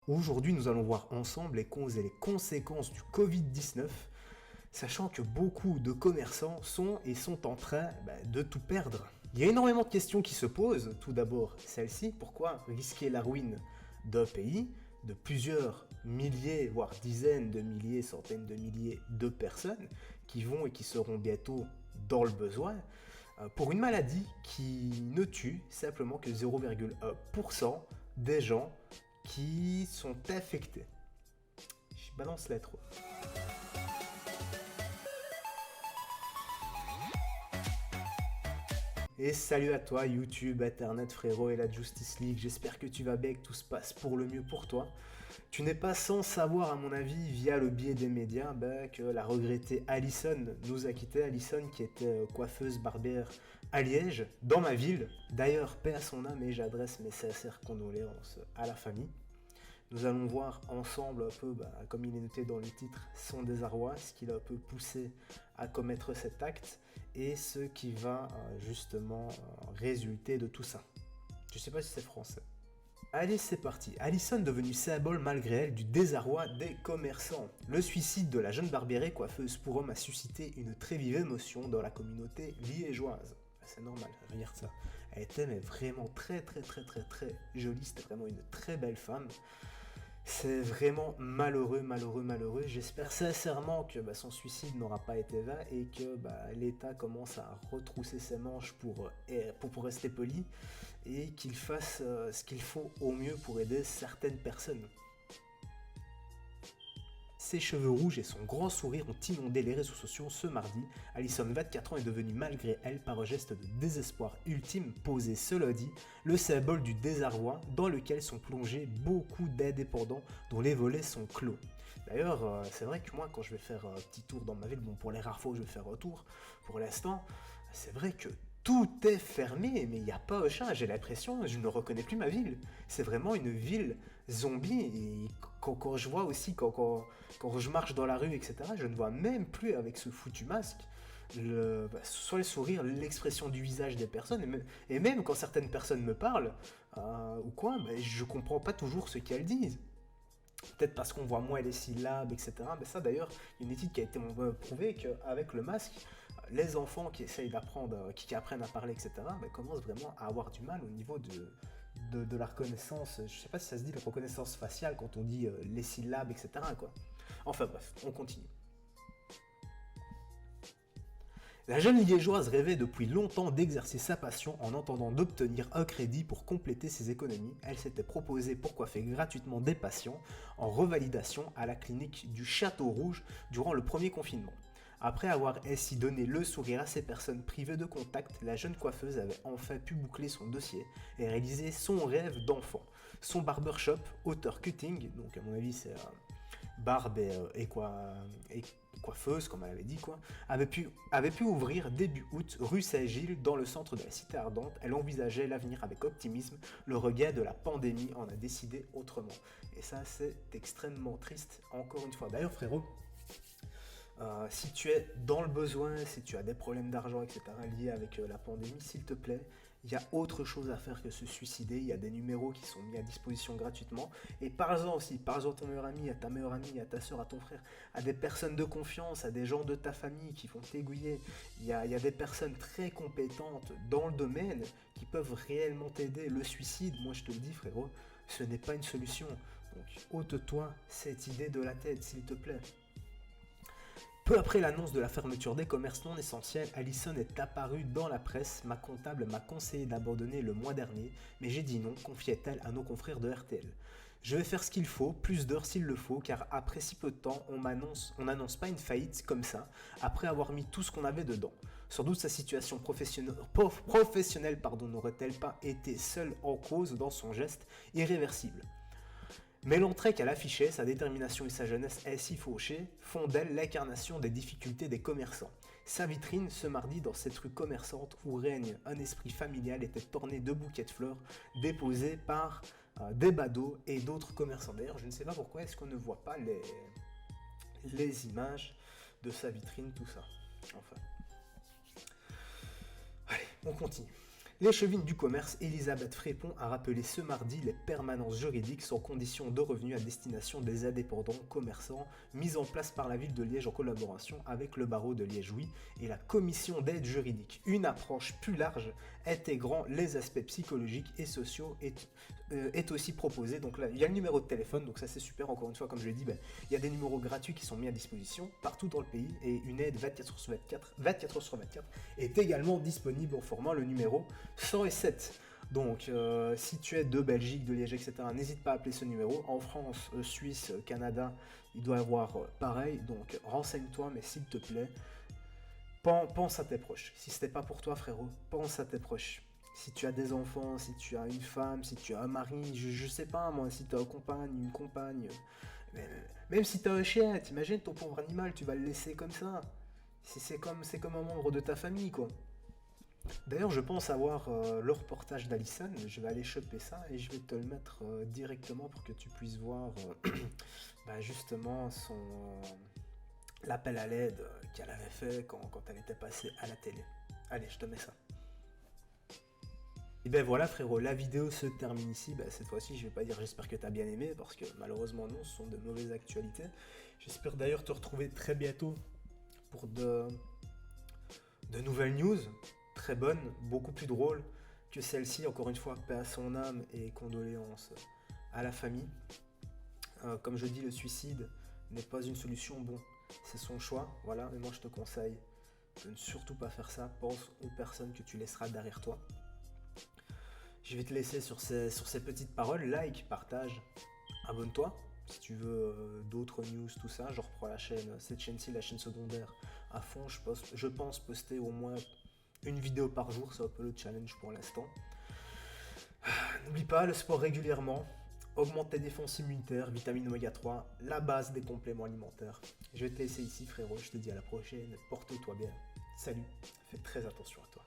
Aujourd'hui, nous allons voir ensemble les causes et les conséquences du Covid-19, sachant que beaucoup de commerçants sont en train de tout perdre. Il y a énormément de questions qui se posent. Tout d'abord, celle-ci, pourquoi risquer la ruine d'un pays, de plusieurs milliers, voire dizaines de milliers, centaines de milliers de personnes qui vont et qui seront bientôt dans le besoin, pour une maladie qui ne tue simplement que 0,1% des gens qui sont infectés. Je balance l'intro. Et salut à toi YouTube, Internet frérot et la Justice League, j'espère que tu vas bien, que tout se passe pour le mieux pour toi. Tu n'es pas sans savoir à mon avis, via le biais des médias, que la regrettée Alison nous a quitté. Alison qui était coiffeuse barbière à Liège, dans ma ville. D'ailleurs, paix à son âme et j'adresse mes sincères condoléances à la famille. Nous allons voir ensemble un peu, comme il est noté dans le titre, son désarroi, ce qui l'a un peu poussé à commettre cet acte et ce qui va justement résulter de tout ça. Je sais pas si c'est français. Allez, c'est parti. Alison devenue symbole malgré elle du désarroi des commerçants. Le suicide de la jeune barbière coiffeuse pour homme a suscité une très vive émotion dans la communauté liégeoise. C'est normal, regarde ça. Elle était mais vraiment très jolie, c'était vraiment une très belle femme. C'est vraiment malheureux. J'espère sincèrement que son suicide n'aura pas été vain et que l'État commence à retrousser ses manches pour rester poli et qu'il fasse ce qu'il faut au mieux pour aider certaines personnes. Ses cheveux rouges et son grand sourire ont inondé les réseaux sociaux ce mardi. Alison, 24 ans, est devenue malgré elle, par un geste de désespoir ultime posé cela dit, le symbole du désarroi dans lequel sont plongés beaucoup d'indépendants dont les volets sont clos. D'ailleurs, c'est vrai que moi, quand je vais faire un petit tour dans ma ville, bon, pour les rares fois où je vais faire un tour, pour l'instant, c'est vrai que tout est fermé, mais il n'y a pas un chat, j'ai l'impression, je ne reconnais plus ma ville. C'est vraiment une ville zombie, et quand je vois aussi, quand je marche dans la rue, etc., je ne vois même plus avec ce foutu masque, soit le sourire, l'expression du visage des personnes, et même quand certaines personnes me parlent, ou quoi, je comprends pas toujours ce qu'elles disent. Peut-être parce qu'on voit moins les syllabes, etc. Mais ça d'ailleurs, il y a une étude qui a été prouvée qu'avec le masque, les enfants qui essayent d'apprendre, qui apprennent à parler, etc., commencent vraiment à avoir du mal au niveau de la reconnaissance. Je sais pas si ça se dit la reconnaissance faciale quand on dit les syllabes, etc., quoi. Enfin bref, on continue. La jeune liégeoise rêvait depuis longtemps d'exercer sa passion en entendant d'obtenir un crédit pour compléter ses économies. Elle s'était proposée pour coiffer gratuitement des patients en revalidation à la clinique du Château Rouge durant le premier confinement. Après avoir ainsi donné le sourire à ces personnes privées de contact, la jeune coiffeuse avait enfin pu boucler son dossier et réaliser son rêve d'enfant. Son barbershop, Auteur Cutting, donc à mon avis c'est barbe et coiffeuse, comme elle avait dit, avait pu ouvrir début août rue Saint-Gilles dans le centre de la cité ardente. Elle envisageait l'avenir avec optimisme. Le regard de la pandémie en a décidé autrement. Et ça, c'est extrêmement triste, encore une fois. D'ailleurs, frérot, si tu es dans le besoin, si tu as des problèmes d'argent, etc. liés avec la pandémie, s'il te plaît, il y a autre chose à faire que se suicider. Il y a des numéros qui sont mis à disposition gratuitement. Et parle-en aussi, parle-en à ton meilleur ami, à ta meilleure amie, à ta soeur, à ton frère, à des personnes de confiance, à des gens de ta famille qui vont t'aiguiller. Il y a des personnes très compétentes dans le domaine qui peuvent réellement t'aider. Le suicide, moi je te le dis frérot, ce n'est pas une solution. Donc ôte-toi cette idée de la tête, s'il te plaît. Peu après l'annonce de la fermeture des commerces non essentiels, Alison est apparue dans la presse. Ma comptable m'a conseillé d'abandonner le mois dernier, mais j'ai dit non, confiait-elle à nos confrères de RTL. Je vais faire ce qu'il faut, plus d'heures s'il le faut, car après si peu de temps, on n'annonce pas une faillite comme ça, après avoir mis tout ce qu'on avait dedans. Sans doute sa situation professionnelle n'aurait-elle pas été seule en cause dans son geste irréversible. Mais l'entrée qu'elle affichait, sa détermination et sa jeunesse ainsi fauchée, font d'elle l'incarnation des difficultés des commerçants. Sa vitrine, ce mardi, dans cette rue commerçante où règne un esprit familial, était ornée de bouquets de fleurs déposés par des badauds et d'autres commerçants. D'ailleurs, je ne sais pas pourquoi est-ce qu'on ne voit pas les images de sa vitrine, tout ça. Enfin. Allez, on continue. L'échevine du commerce, Elisabeth Frépon, a rappelé ce mardi les permanences juridiques sans condition de revenus à destination des indépendants commerçants mises en place par la ville de Liège en collaboration avec le barreau de Liège, oui, et la commission d'aide juridique. Une approche plus large intégrant les aspects psychologiques et sociaux est aussi proposée. Donc là, il y a le numéro de téléphone, donc ça c'est super. Encore une fois, comme je l'ai dit, il y a des numéros gratuits qui sont mis à disposition partout dans le pays et une aide 24 heures sur 24 est également disponible en formant le numéro 107. Donc, si tu es de Belgique, de Liège, etc., n'hésite pas à appeler ce numéro. En France, Suisse, Canada, il doit y avoir pareil. Donc, renseigne-toi, mais s'il te plaît, pense à tes proches. Si ce n'est pas pour toi, frérot, pense à tes proches. Si tu as des enfants, si tu as une femme, si tu as un mari, je sais pas moi, si tu as une compagne, même si tu as un chien, t'imagines ton pauvre animal, tu vas le laisser comme ça. C'est comme un membre de ta famille, quoi. D'ailleurs, je pense avoir le reportage d'Alison. Je vais aller choper ça et je vais te le mettre directement pour que tu puisses voir justement l'appel à l'aide qu'elle avait fait quand elle était passée à la télé. Allez, je te mets ça. Et ben voilà frérot, la vidéo se termine ici. Cette fois-ci, je vais pas dire j'espère que tu as bien aimé parce que malheureusement non, ce sont de mauvaises actualités. J'espère d'ailleurs te retrouver très bientôt pour de nouvelles news. Très bonne, beaucoup plus drôle que celle-ci. Encore une fois, paix à son âme et condoléances à la famille. Comme je dis, le suicide n'est pas une solution. Bon, c'est son choix, voilà. Mais moi, je te conseille de ne surtout pas faire ça. Pense aux personnes que tu laisseras derrière toi. Je vais te laisser sur ces petites paroles. Like, partage, abonne-toi. Si tu veux d'autres news, tout ça, je reprends cette chaîne-ci, la chaîne secondaire, à fond. Je pense poster au moins une vidéo par jour, c'est un peu le challenge pour l'instant. N'oublie pas le sport régulièrement, augmente tes défenses immunitaires, vitamine oméga 3, la base des compléments alimentaires. Je vais te laisser ici frérot, je te dis à la prochaine, porte-toi bien. Salut, fais très attention à toi.